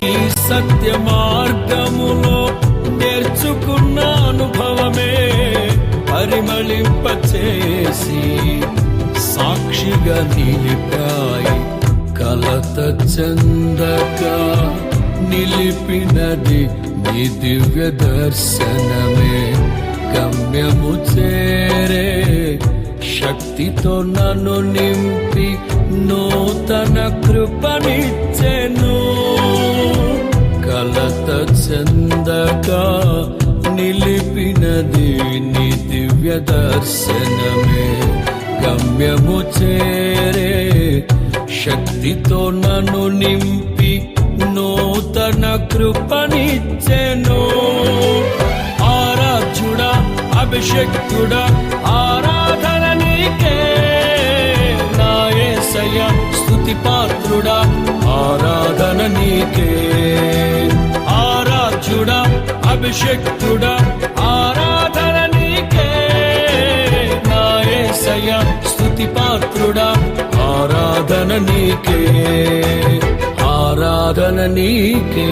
ఈ సత్య మార్గములో నేర్చుకున్న అనుభవమే పరిమళింపచేసి సాక్షిగా నిలిపాయి. కలత చెందక నిలిపినది నీ దివ్య దర్శనమే. గమ్యము చేరే శక్తితో నన్ను నింపి నూతన కృపనిచ్చెను. కలత చెందక నిలిపినది నీ దివ్య దర్శనమే. గమ్యము చేరే శక్తితో నన్ను నింపి నూతన కృపనిచ్చెను. ఆరాధ్యుడా, అభిషక్తుడా, ఆరాధన నీకే. నా యేసయ్యా స్తుతి పాత్రుడా, ఆరాధన నీకే. ఆరాధ్యుడా, అభిషక్తుడా, ఆరాధన నీకే. నా యేసయ్యా స్తుతి పాత్రుడా, ఆరాధన నీకే. ఆరాధన నీకే.